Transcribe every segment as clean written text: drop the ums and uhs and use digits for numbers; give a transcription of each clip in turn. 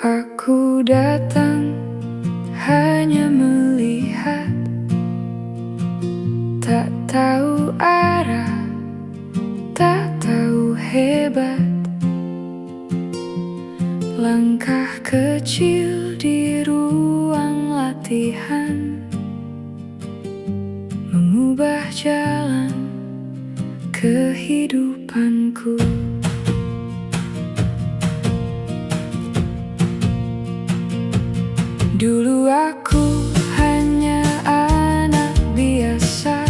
Aku datang hanya melihat, tak tahu arah, tak tahu hebat. Langkah kecil di ruang latihan, mengubah jalan kehidupanku. Dulu aku hanya anak biasa,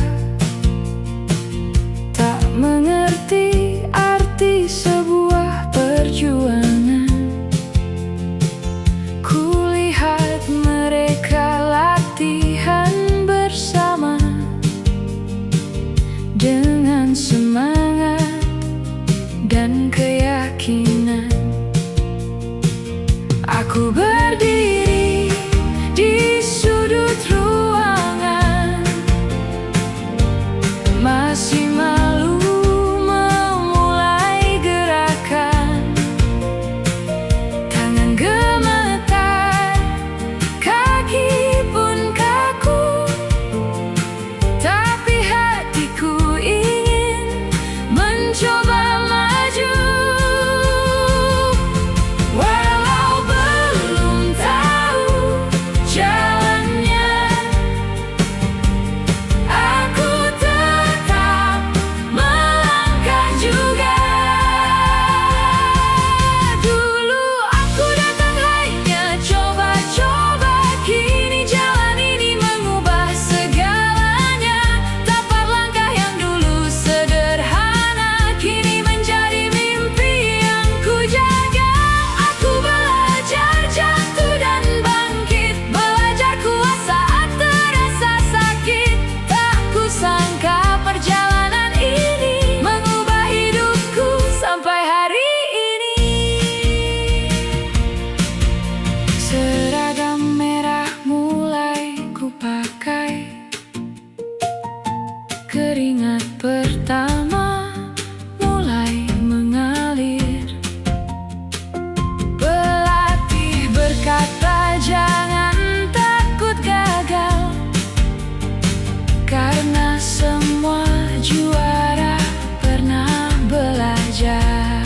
tak mengerti arti sebuah perjuangan. Kulihat mereka latihan bersama dengan semangat dan keyakinan. Aku berdiri di sudut ruangan, masih malu memulai gerakan. Tangan gemetar, kaki pun kaku, tapi hatiku ingin mencoba maju. Walau belum tahu jalannya, aku tetap melangkah juga. Dulu aku datang hanya coba-coba, kini jalan ini mengubah segalanya. Tapak langkah yang dulu sederhana, kini menjadi mimpi yang ku jaga. Aku belajar jatuh dan bangkit, belajar kuat saat terasa sakit. Tak kusangka perjalanan ini mengubah hidupku sampai hari ini. Seragam merah mulai ku pakai, keringat pertama mulai mengalir. Pelatih berkata jangan takut gagal, karena semua juara pernah belajar.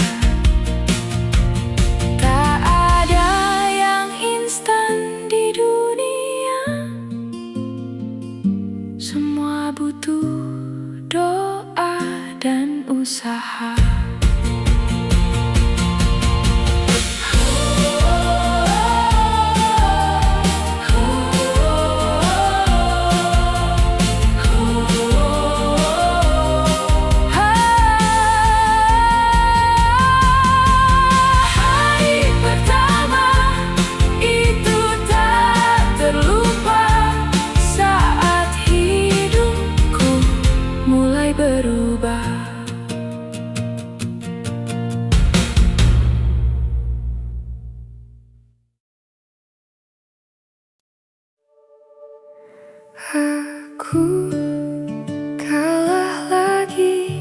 Tak ada yang instan di dunia, semua butuh doa dan usaha. Hari pertama itu tak terlupa, saat hidupku mulai berubah. Aku kalah lagi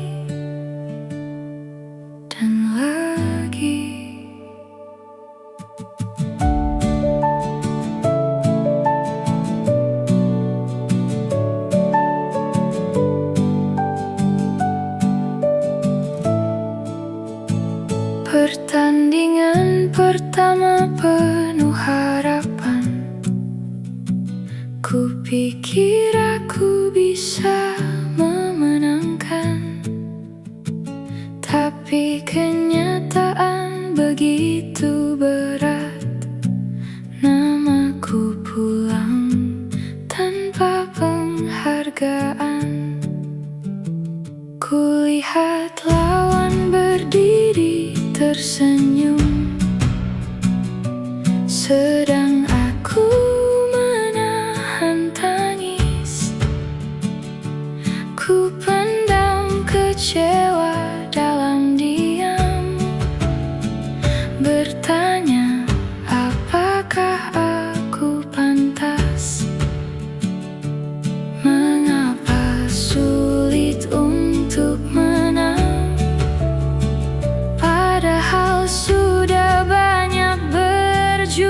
dan lagi. Pertandingan pertama penuh harapan, ku pikir aku bisa memenangkan, tapi kenyataan begitu berat. Namaku pulang tanpa penghargaan. Kulihat lawan berdiri tersenyum, sedang aku menahan tangis. Ku pendam kecewa dalam diam, bertanya apakah aku pantas. Mengapa sulit untuk menang, padahal sudah banyak berjuang.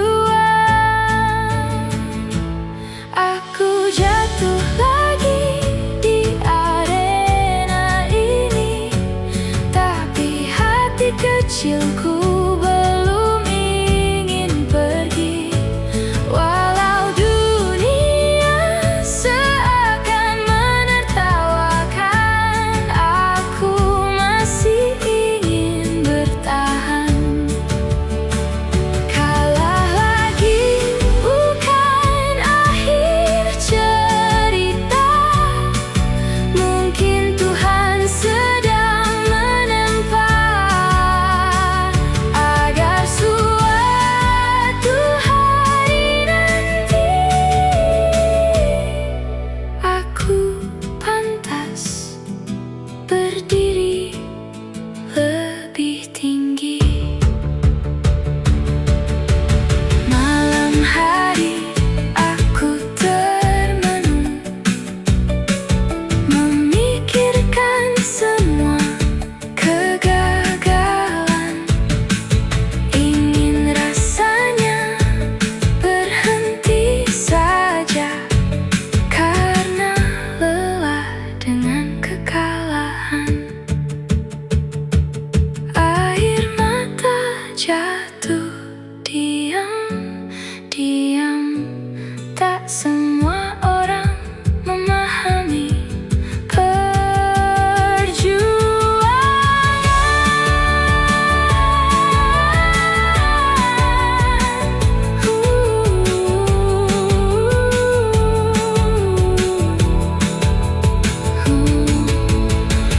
Tak semua orang memahami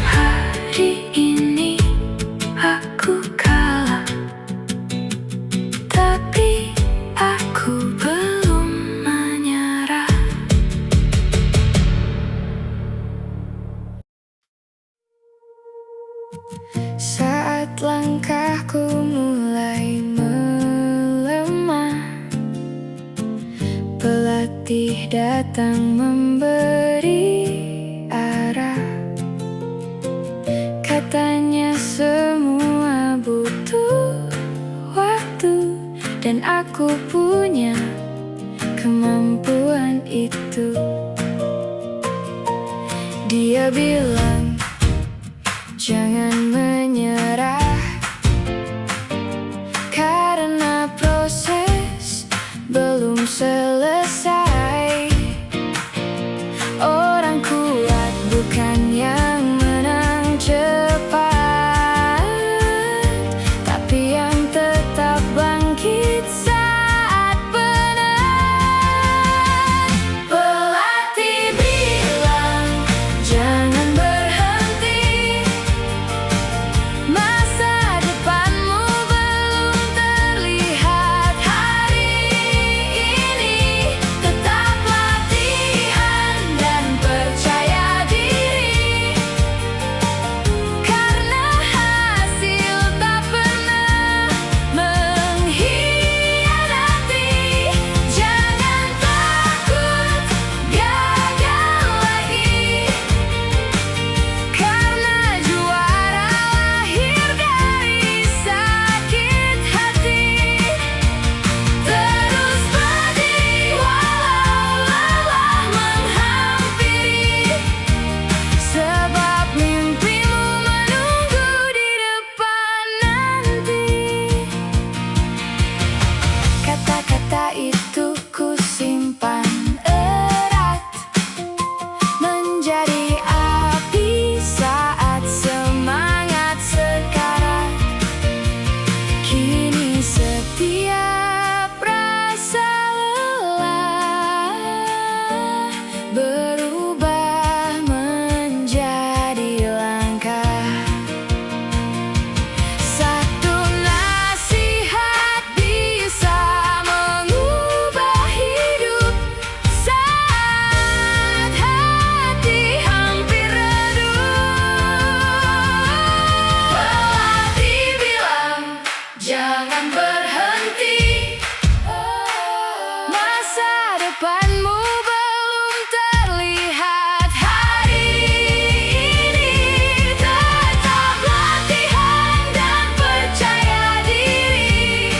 hari ini aku kalah, tapi aku belum menyerah. Saat langkahku mulai melemah, pelatih datang memberi arah. Katanya semua butuh waktu, dan aku punya kemampuan itu. Dia bilang, jangan menyerah, karena proses belum selesai. Orang kuat bukan yang menang cepat, tapi yang tetap bangkit saat penat. Pelatih bilang, jangan berhenti, masa depanmu belum terlihat hari ini. Tetap latihan dan percaya diri, karena hasil tak pernah mengkhianati. Jangan takut gagal lagi, karena juara lahir dari sakit hati. Terus berdiri walau lelah menghampiri, sebab mimpimu menunggu di depan nanti. Kata-kata itu ku simpan erat, menjadi api saat semangat sekarat. Kini setiap rasa lelah berubah menjadi langkah. Satu nasihat bisa mengubah hidup saat hati hampir redup. Pelatih bilang, jangan berhenti, masa depanmu belum terlihat hari ini. Tetap latihan dan percaya diri,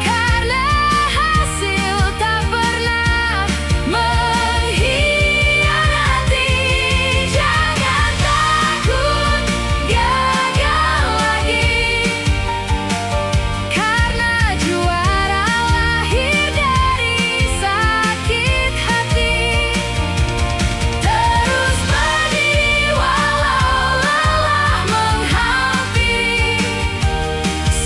karena hasil tak pernah mengkhianati. Jangan takut gagal lagi, karena juara lahir dari sakit hati. Terus berdiri walau lelah menghampiri,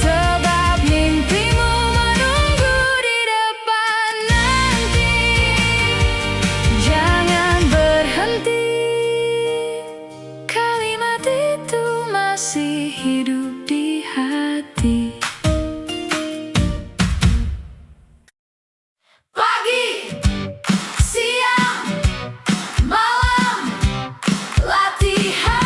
sebab mimpimu menunggu di depan nanti. Jangan berhenti, kalimat itu masih hidup di hati. Pagi, siang, malam, latihan.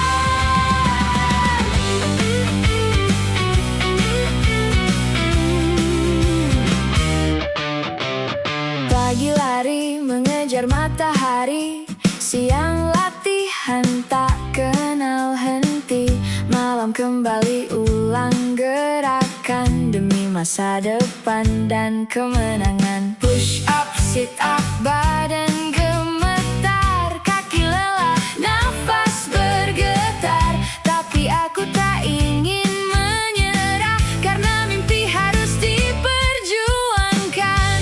Pagi lari mengejar matahari, siang latihan tak kenal henti, malam kembali ulang gerakan demi masa depan dan kemenangan. Push up, sit up, badan gemetar, kaki lelah, nafas bergetar, tapi aku tak ingin menyerah, karena mimpi harus diperjuangkan.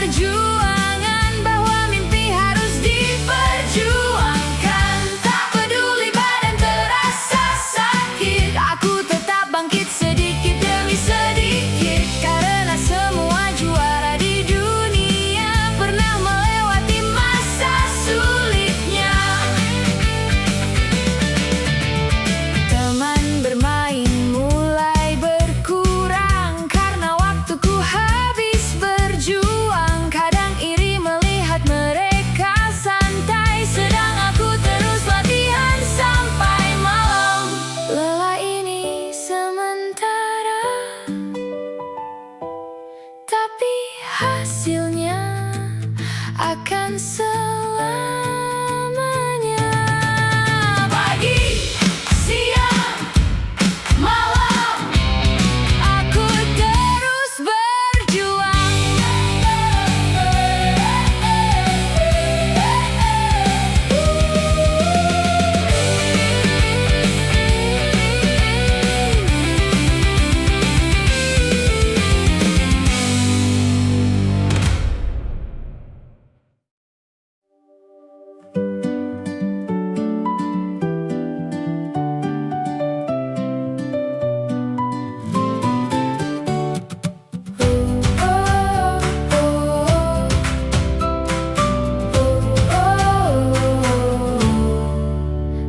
perjuangan, bahwa mimpi harus diperjuangkan. Tak peduli badan terasa sakit, aku tetap bangkit sedikit demi sedikit. Karena semua juara di dunia pernah melewati masa sulitnya. Teman bermain mulai berkurang karena waktuku habis berjuang. Kadang iri melihat mereka santai, sedang aku terus latihan sampai malam. Lelah ini sementara, tapi hasilnya akan selamanya. Pagi, siang, malam, aku terus berjuang.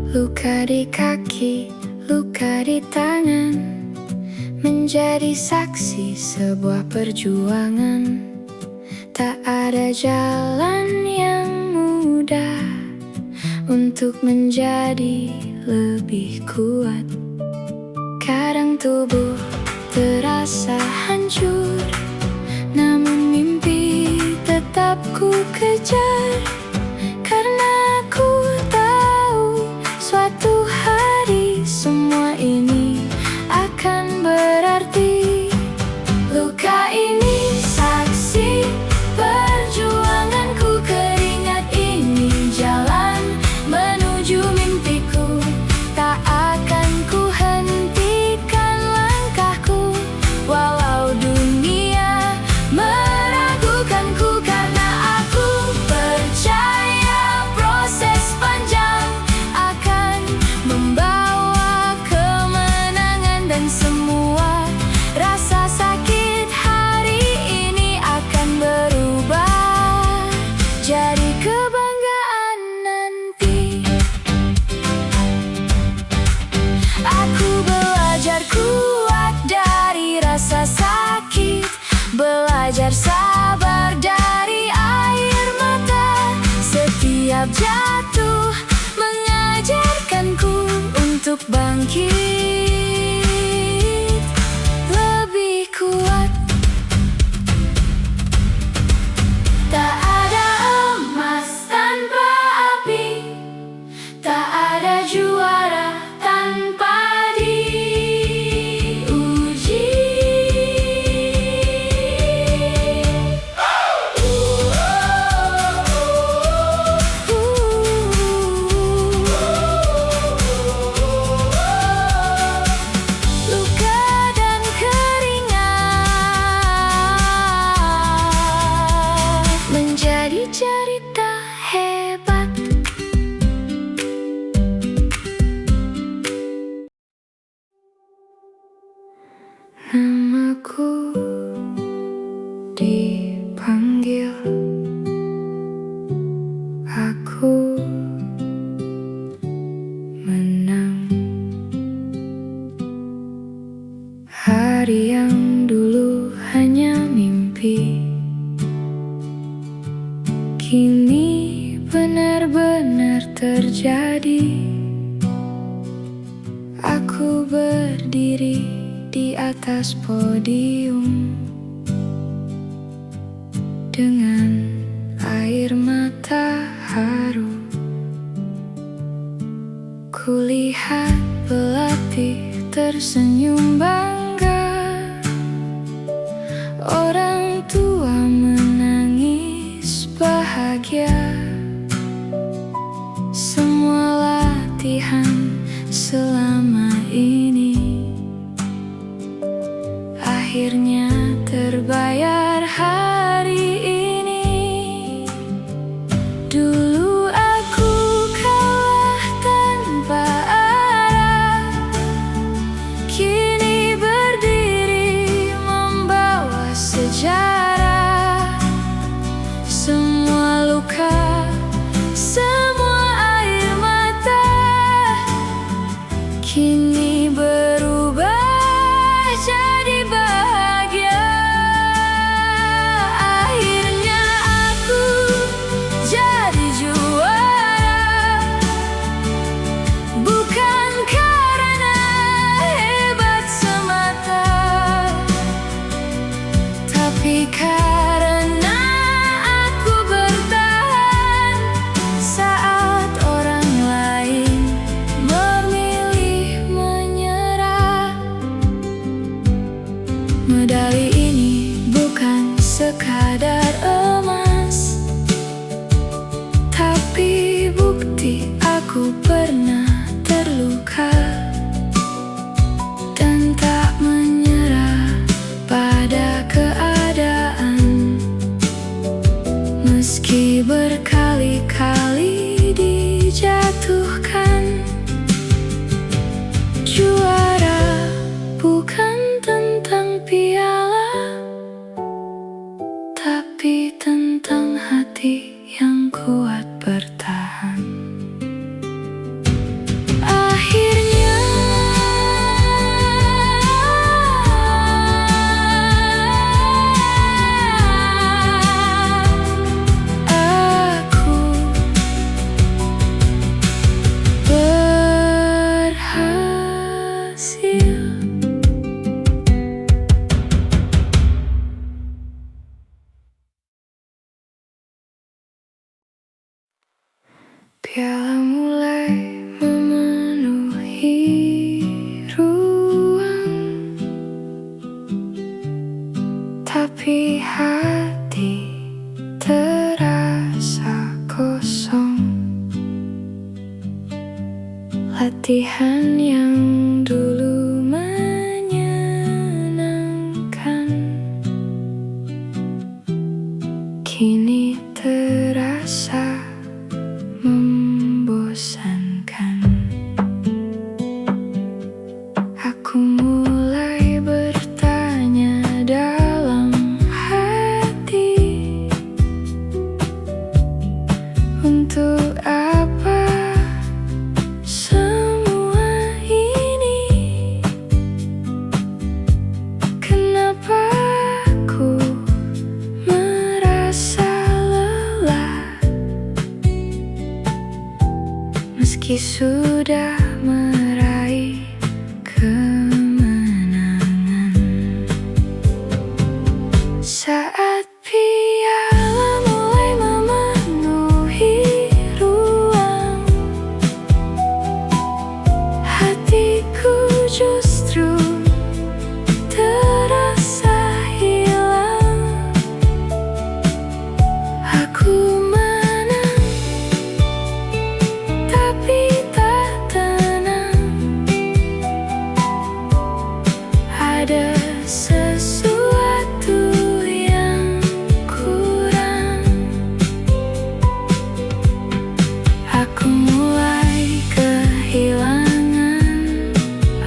Luka di kaki, luka di tangan, menjadi saksi sebuah perjuangan. Tak ada jalan yang mudah untuk menjadi lebih kuat. Kadang tubuh terasa hancur, namun mimpi tetap ku kejar. Karena aku tahu suatu hari semua ini akan berarti. Luka ini saksi perjuanganku, keringat ini jalan menuju mimpiku. Tak akan ku hentikan langkahku, walau dunia meragukanku. Karena aku percaya proses panjang akan membawa kemenangan. Dan semua rasa sakit hari ini akan berubah jadi kebanggaan nanti. Aku belajar kuat dari rasa sakit, belajar sabar dari air mata. Setiap jatuh mengajarkanku untuk bangkit lebih kuat. Tak ada emas tanpa api, tak ada juara tanpa diuji. Luka dan keringat menjadi cerita hebat. Namaku dipanggil, aku menang. Hari yang dulu hanya mimpi, kini benar-benar terjadi. Aku berdiri di atas podium dengan air mata haru. Kulihat pelatih tersenyum bangga, orang tua menangis bahagia. Semua latihan selama ini akhirnya terbayar hari ini. berkali-kali dijatuhkan. Juara bukan tentang piala, tapi tentang hati yang kuat bertahan. Akhirnya aku berhasil. Piala mulai memenuhi ruang, tapi hati terasa kosong. Latihan yang dulu menyenangkan kini terasa membosankan. Aku mulai bertanya dalam hati, untuk apa semua ini? Kenapa aku merasa lelah, meski sudah meraih kemenangan. Saat piala mulai memenuhi ruang, hatiku justru terasa hilang. Aku menang, tapi tak tenang. Ada sesuatu yang kurang. Aku mulai kehilangan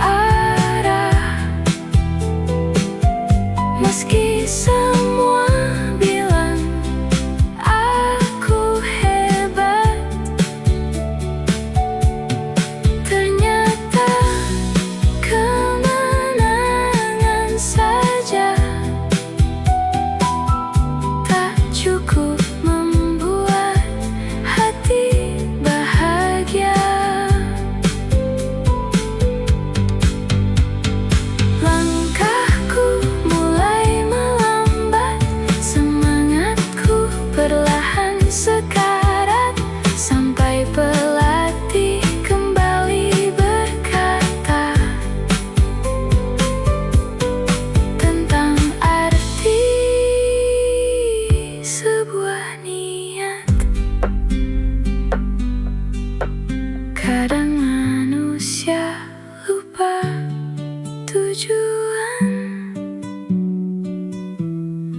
arah, meski semua bilang aku hebat. Ternyata kemenangan saja tak cukup membuat hati bahagia. Langkahku mulai melambat, semangatku perlahan sekarat, sampai pelatih kembali berkata tentang arti sebuah niat. Kadang manusia lupa tujuan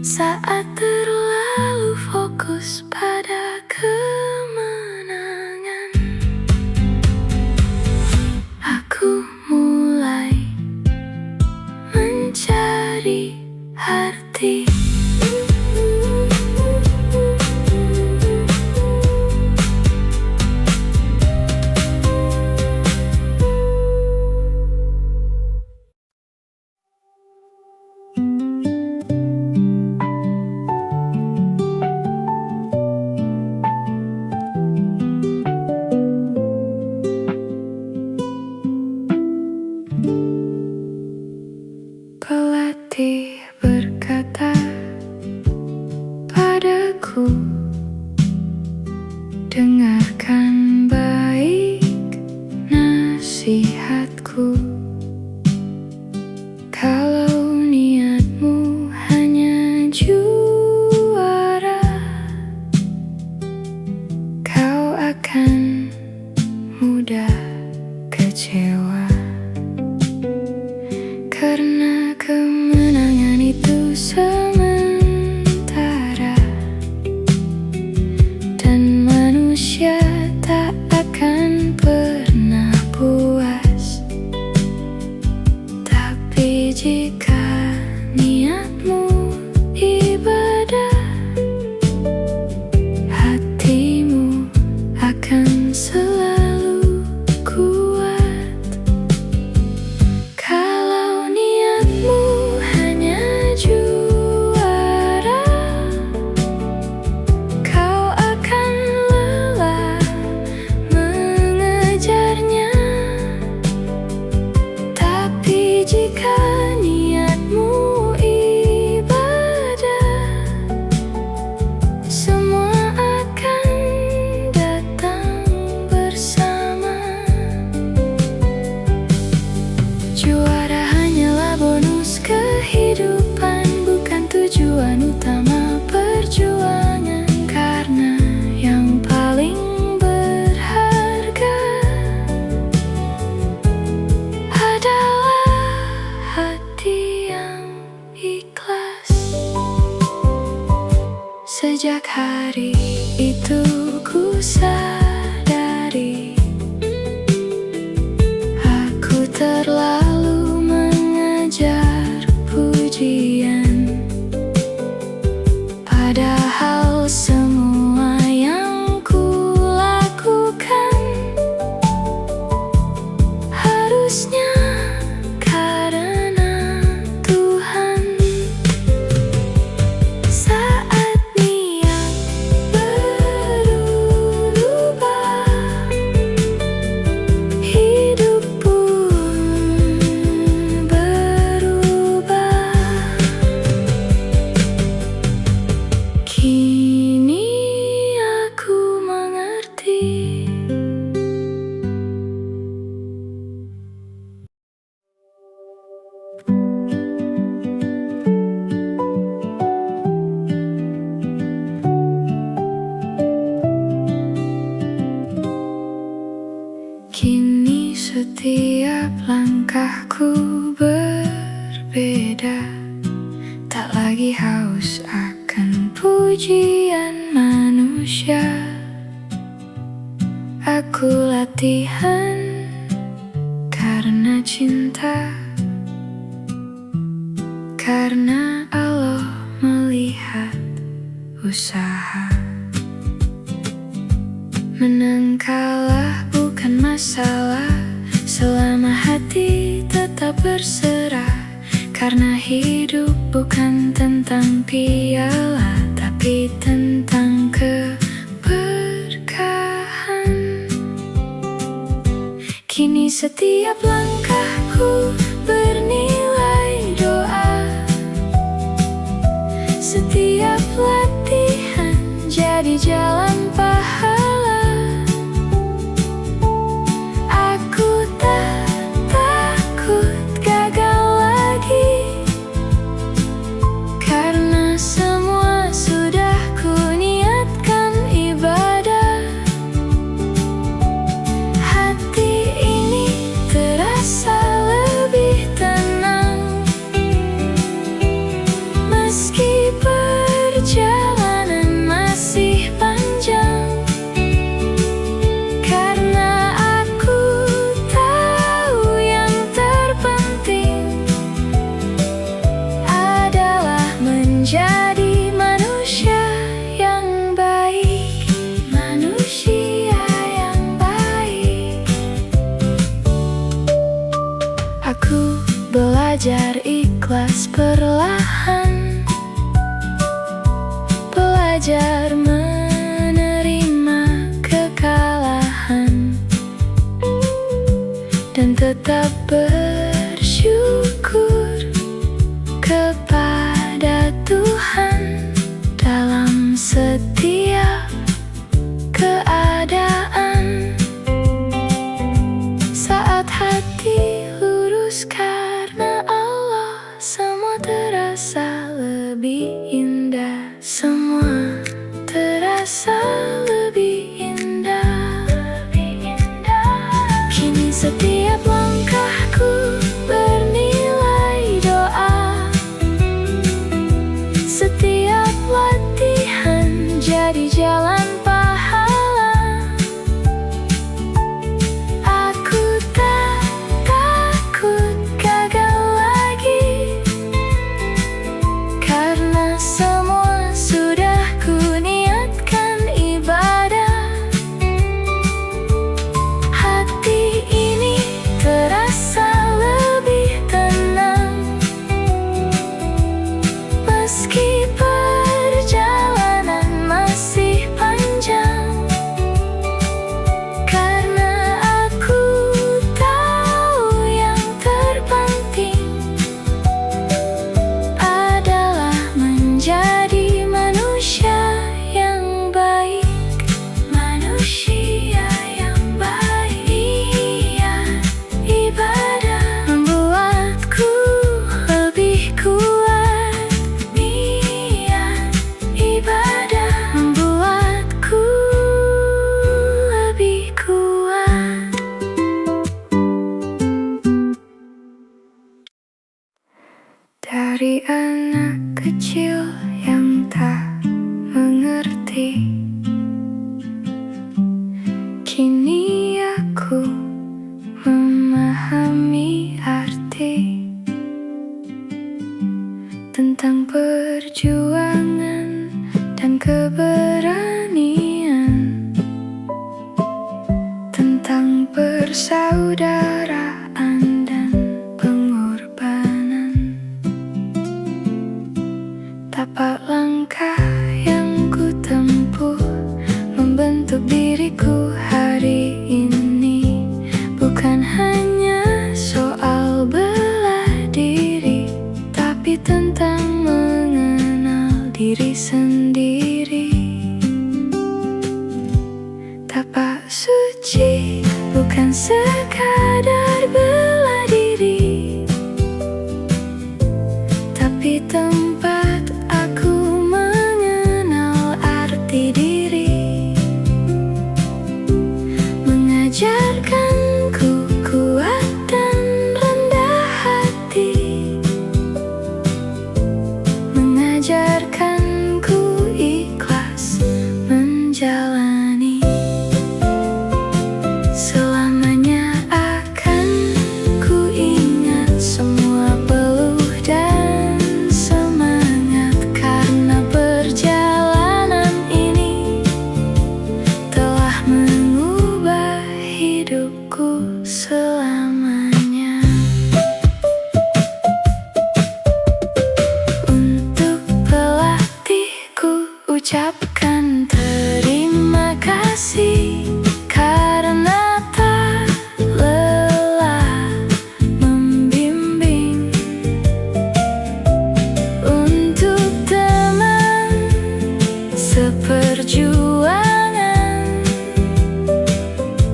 saat terlalu fokus pada kemenangan. Aku mulai mencari arti. Pelatih berkata padaku, dengarkan baik nasihatku. Kalau niatmu hanya juara, kau akan mudah kecewa. Karena kemenangan itu sementara, Sejak hari itu ku sadari aku terlalu mengejar pujian, padahal semua yang ku lakukan harusnya karena Tuhan. Saat niat berubah, hidup pun berubah. Kini aku mengerti. Kini setiap langkahku berbeda, tak lagi haus akan pujian manusia. Aku latihan karena cinta, karena Allah melihat usaha. Menang kalah bukan masalah, selama hati tetap berserah. Karena hidup bukan tentang piala, tapi tentang keberkahan. Kini setiap langkahku bernilai doa, setiap latihan jadi jalan pahala. Aku tak takut gagal lagi, karena semua sudah ku niatkan ibadah. Hati ini terasa lebih tenang, meski perjalanan masih panjang. Karena aku tahu yang terpenting adalah menjadi manusia yang baik, manusia yang baik. Aku belajar ikhlas perlahan, belajar menerima kekalahan, dan tetap bersyukur kepada Tuhan dalam setiap keadaan. Saat hati lurus karena Allah, semua terasa lebih indah. Semua terasa lebih indah. Kini setiap langkahku bernilai doa, setiap latihan jadi jalan pahala. Aku tak takut gagal lagi, karena semua sudah ku niatkan ibadah. hati. Kini aku memahami arti tentang perjuangan dan keberanian, tentang persaudaraan dan pengorbanan. Tapak langkah yang ku tempuh membentuk diriku hari ini, bukan hanya soal bela diri, tapi tentang mengenal diri sendiri. Tapak suci bukan sekadar bela diri, tapi tempat aku mengenal arti diri, mengajarkanku kuat dan rendah hati, mengajarkanku ikhlas menjalani. Selamanya akan ku ingat semua peluh dan semangat, karena perjalanan ini telah mengubah hidupku selamanya. Untuk pelatihku ucapkan terima kasih, karena tak lelah membimbing. Untuk teman seperjuangan,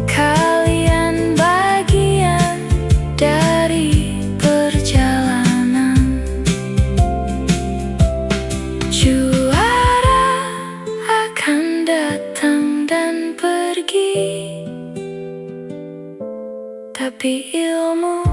kalian bagian dari perjalanan. Juara akan datang dan pergi, tapi ilmu